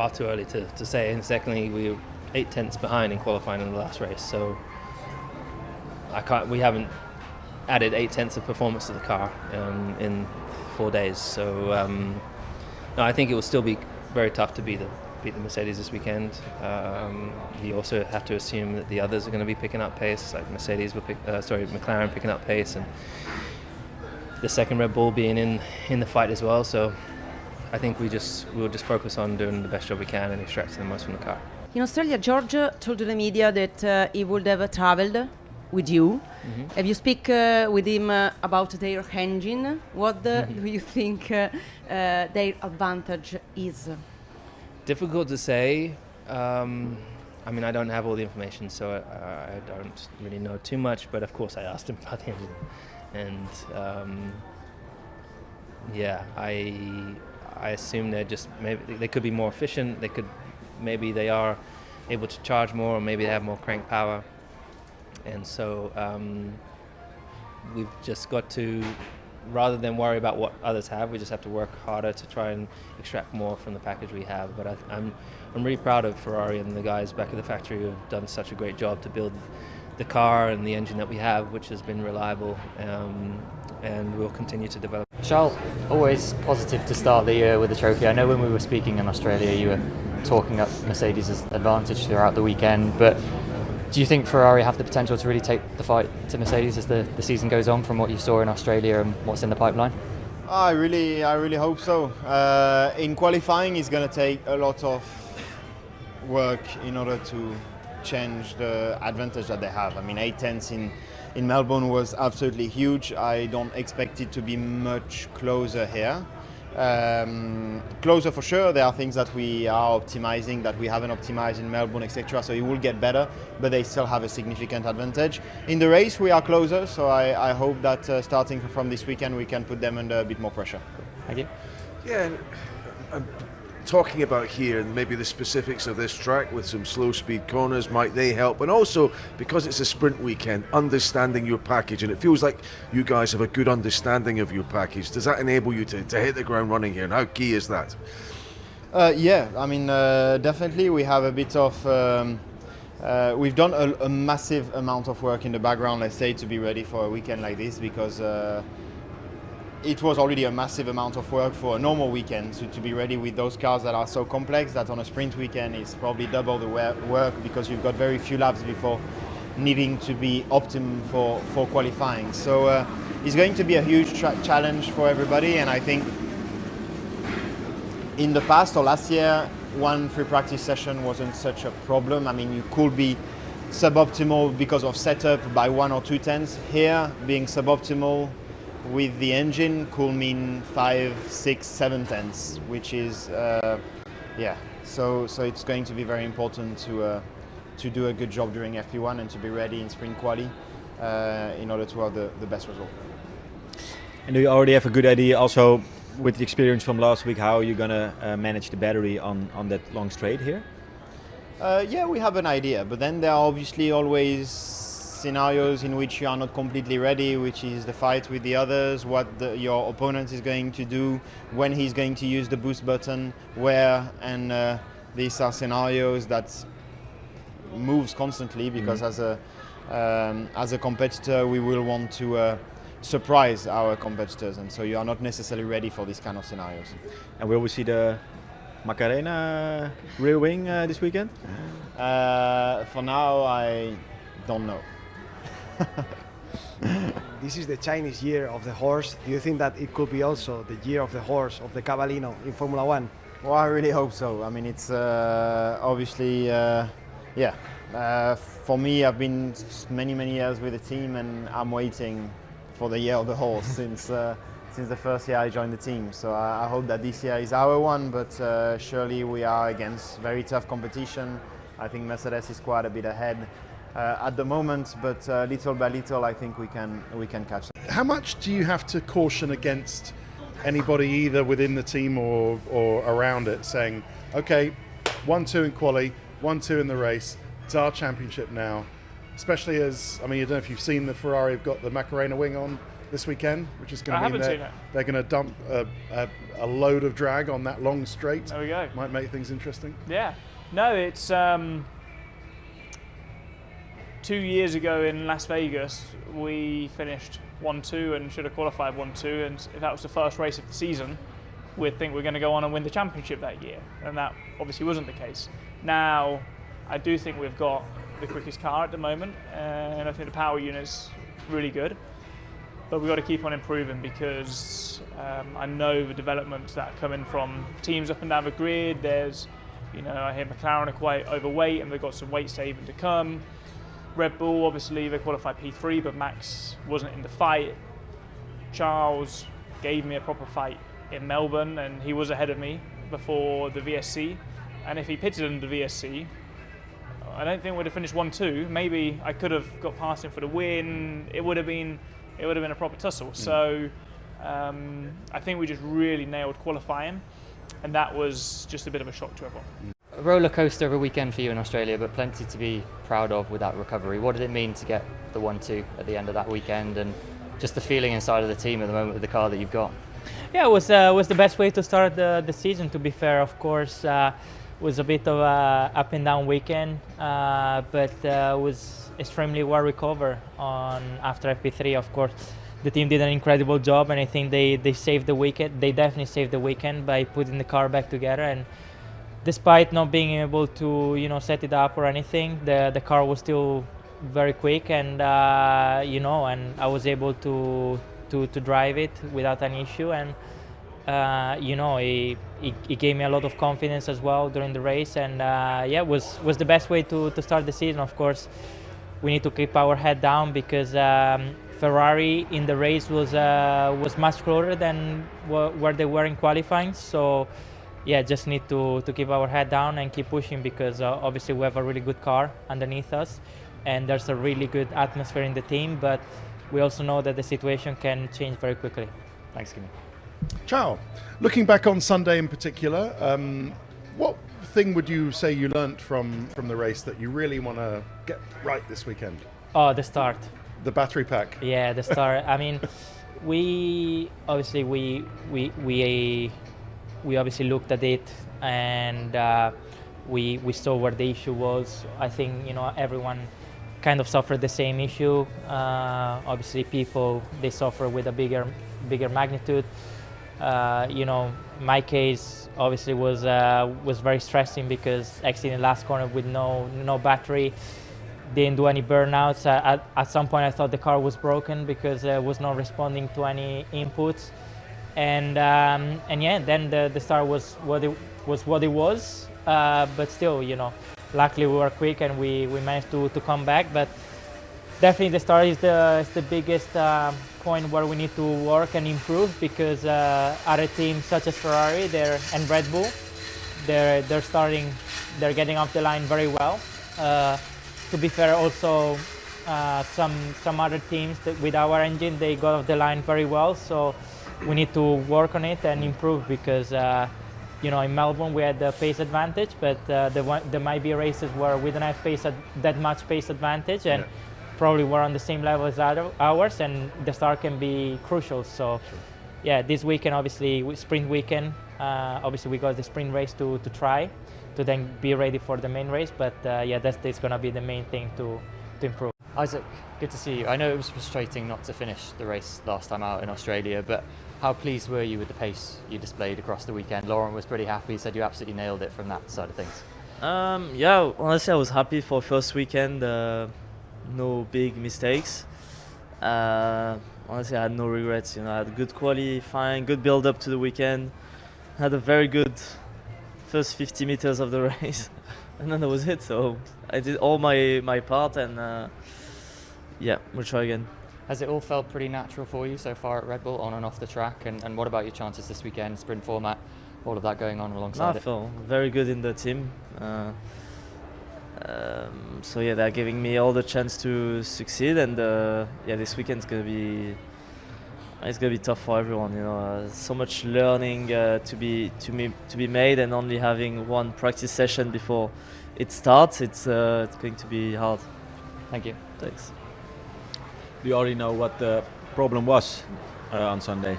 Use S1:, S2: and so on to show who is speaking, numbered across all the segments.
S1: far too early to say. And secondly, we were 8 tenths behind in qualifying in the last race, so we haven't added 8 tenths of performance to the car in 4 days. So no, I think it will still be very tough to beat the Mercedes this weekend. You also have to assume that the others are going to be picking up pace, like McLaren picking up pace, and the second Red Bull being in the fight as well. So I think we'll just focus on doing the best job we can and extracting the most from the car.
S2: In Australia, George told to the media that he would have travelled with you.
S1: Mm-hmm.
S2: Have you speak with him about their engine? What do you think their advantage is?
S1: Difficult to say. I mean, I don't have all the information, so I don't really know too much. But of course, I asked him about the engine, and I assume maybe they could be more efficient. Maybe they are able to charge more, or maybe they have more crank power. And so we've just got to, rather than worry about what others have, we just have to work harder to try and extract more from the package we have. But I'm really proud of Ferrari and the guys back at the factory who have done such a great job to build the car and the engine that we have, which has been reliable, and we'll continue to develop.
S3: Charles, always positive to start the year with a trophy. I know when we were speaking in Australia, you were talking up Mercedes' advantage throughout the weekend, but do you think Ferrari have the potential to really take the fight to Mercedes as the season goes on, from what you saw in Australia and what's in the pipeline?
S4: I really hope so. In qualifying, it's going to take a lot of work in order to change the advantage that they have. I mean, 8 tenths in Melbourne was absolutely huge. I don't expect it to be much closer here. Closer for sure. There are things that we are optimizing that we haven't optimized in Melbourne, etc. So it will get better, but they still have a significant advantage. In the race, we are closer, so I hope that starting from this weekend, we can put them under a bit more pressure.
S3: Thank you.
S5: Yeah, and talking about here and maybe the specifics of this track with some slow speed corners, might they help? And also, because it's a sprint weekend, understanding your package, and it feels like you guys have a good understanding of your package. Does that enable you to hit the ground running here, and how key is that?
S4: Yeah, I mean, definitely we have a bit of we've done a massive amount of work in the background, let's say, to be ready for a weekend like this, because it was already a massive amount of work for a normal weekend, so to be ready with those cars that are so complex that on a sprint weekend is probably double the work, because you've got very few laps before needing to be optimum for qualifying. So it's going to be a huge challenge for everybody, and I think in the past or last year, one free practice session wasn't such a problem. I mean, you could be suboptimal because of setup by 1 or 2 tenths. Here, being suboptimal with the engine could mean 5, 6, 7 tenths, which is so it's going to be very important to do a good job during FP1 and to be ready in sprint quali in order to have the best result.
S6: And do you already have a good idea also with the experience from last week how you're gonna manage the battery on that long straight here?
S4: Yeah, we have an idea, but then there are obviously always scenarios in which you are not completely ready, which is the fight with the others, what your opponent is going to do, when he's going to use the boost button, where, and these are scenarios that moves constantly, because as a competitor we will want to surprise our competitors, and so you are not necessarily ready for these kind of scenarios.
S6: And will we see the Macarena rear wing this weekend?
S4: For now, I don't know.
S7: This is the Chinese year of the horse. Do you think that it could be also the year of the horse, of the Cavallino in Formula One?
S4: Well, I really hope so. I mean, it's obviously, for me, I've been many years with the team, and I'm waiting for the year of the horse since the first year I joined the team. So I hope that this year is our one, but surely we are against very tough competition. I think Mercedes is quite a bit ahead at the moment, but little by little I think we can catch them.
S8: How much do you have to caution against anybody either within the team or around it, saying, okay, 1-2 in quali, 1-2 in the race, it's our championship now? Especially as, I mean, I don't know if you've seen the Ferrari have got the Macarena wing on this weekend, which is going
S9: I
S8: to mean
S9: haven't seen it.
S8: they're going to dump a load of drag on that long straight.
S9: There we go.
S8: Might make things interesting.
S9: Yeah. No, it's 2 years ago in Las Vegas, we finished 1-2 and should have qualified 1-2. And if that was the first race of the season, we'd think we're going to go on and win the championship that year. And that obviously wasn't the case. Now, I do think we've got the quickest car at the moment, and I think the power unit's really good. But we've got to keep on improving because I know the developments that are coming from teams up and down the grid. There's, I hear McLaren are quite overweight and they've got some weight saving to come. Red Bull, obviously, they qualified P3, but Max wasn't in the fight. Charles gave me a proper fight in Melbourne, and he was ahead of me before the VSC. And if he pitted under the VSC, I don't think we'd have finished 1-2. Maybe I could have got past him for the win. It would have been a proper tussle. So I think we just really nailed qualifying, and that was just a bit of a shock to everyone.
S3: A roller coaster of a weekend for you in Australia, but plenty to be proud of with that recovery. What did it mean to get the 1-2 at the end of that weekend, and just the feeling inside of the team at the moment with the car that you've got?
S10: Yeah, it was the best way to start the season, to be fair. Of course, it was a bit of a up and down weekend, but was extremely well recovered after FP3. Of course, the team did an incredible job, and I think they saved the weekend. They definitely saved the weekend by putting the car back together. And despite not being able to set it up or anything, the car was still very quick, and and I was able to drive it without an issue. And it gave me a lot of confidence as well during the race. And it was the best way to start the season. Of course, we need to keep our head down because Ferrari in the race was much closer than where they were in qualifying. So just need to keep our head down and keep pushing, because obviously we have a really good car underneath us and there's a really good atmosphere in the team, but we also know that the situation can change very quickly.
S3: Thanks, Kimi.
S8: Ciao. Looking back on Sunday in particular, what thing would you say you learnt from the race that you really want to get right this weekend?
S10: Oh, the start.
S8: The battery pack.
S10: Yeah, the start. I mean, we obviously looked at it, and we saw where the issue was. I think everyone kind of suffered the same issue. Obviously, people they suffer with a bigger magnitude. My case obviously was very stressing because exiting the last corner with no battery. Didn't do any burnouts. At some point, I thought the car was broken because it was not responding to any inputs. And then the start was what it was. But still, luckily we were quick and we managed to come back. But definitely the start is the biggest point where we need to work and improve, because other teams such as Ferrari and Red Bull, they're getting off the line very well. To be fair, also some other teams with our engine, they got off the line very well. So we need to work on it and improve, because in Melbourne we had the pace advantage, but there might be races where we don't have that much pace advantage, and probably we're on the same level as ours, and the start can be crucial. So this weekend, obviously sprint weekend, obviously we got the sprint race to try to then be ready for the main race, but that's going to be the main thing to improve.
S3: Isaac, good to see you. I know it was frustrating not to finish the race last time out in Australia, but how pleased were you with the pace you displayed across the weekend? Lauren was pretty happy, said you absolutely nailed it from that side of things.
S11: Honestly, I was happy for first weekend. No big mistakes. Honestly, I had no regrets. I had good qualifying, good build up to the weekend. Had a very good first 50 meters of the race, and then that was it. So I did all my part, and we'll try again.
S3: Has it all felt pretty natural for you so far at Red Bull, on and off the track? And what about your chances this weekend, sprint format, all of that going on alongside it?
S11: I feel very good in the team. They're giving me all the chance to succeed, and this weekend's gonna be tough for everyone. So much learning to be made, and only having one practice session before it starts. It's going to be hard.
S3: Thank you.
S11: Thanks.
S6: Do you already know what the problem was on Sunday?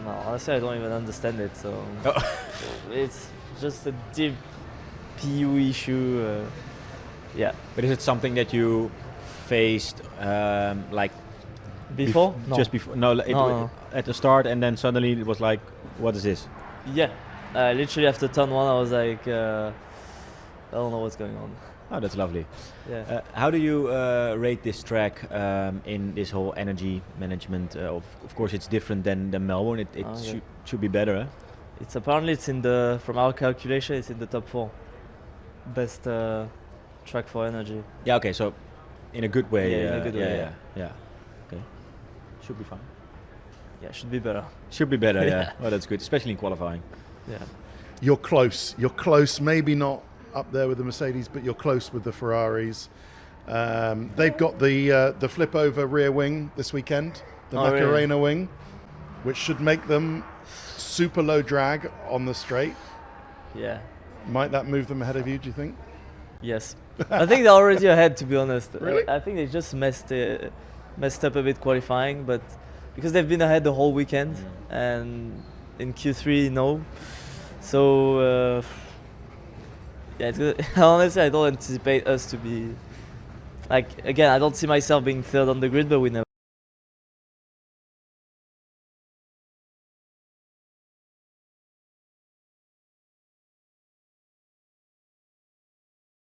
S11: No, honestly, I don't even understand it. So it's just a deep PU issue. Yeah.
S6: But is it something that you faced like
S11: Before? No.
S6: Just before? No,
S11: No.
S6: At the start, and then suddenly it was like, what is this?
S11: Yeah. Literally after turn 1, I was like, I don't know what's going on.
S6: Oh, that's lovely.
S11: Yeah.
S6: How do you rate this track in this whole energy management? Of course, it's different than Melbourne. It
S11: Okay.
S6: should be better. Huh?
S11: It's apparently it's in the from our calculation it's in the top 4 best track for energy.
S6: Yeah. Okay. So, in a good way.
S11: Yeah, in a good way,
S6: Yeah. Okay. Should be fine.
S11: Yeah, should be better.
S6: Should be better. Yeah.
S11: Yeah.
S6: Oh, that's good, especially in qualifying.
S11: Yeah.
S8: You're close. You're close. Maybe not up there with the Mercedes, but you're close with the Ferraris. They've got the flip over rear wing this weekend, the
S11: Oh, really?
S8: Macarena wing, which should make them super low drag on the straight.
S11: Yeah.
S8: Might that move them ahead of you, do you think?
S11: Yes. I think they're already ahead, to be honest.
S8: Really?
S11: I think they just messed up a bit qualifying, but because they've been ahead the whole weekend, and in Q3, no. So, yeah, it's good. Honestly, I don't anticipate us to be, like, again, I don't see myself being third on the grid, but we never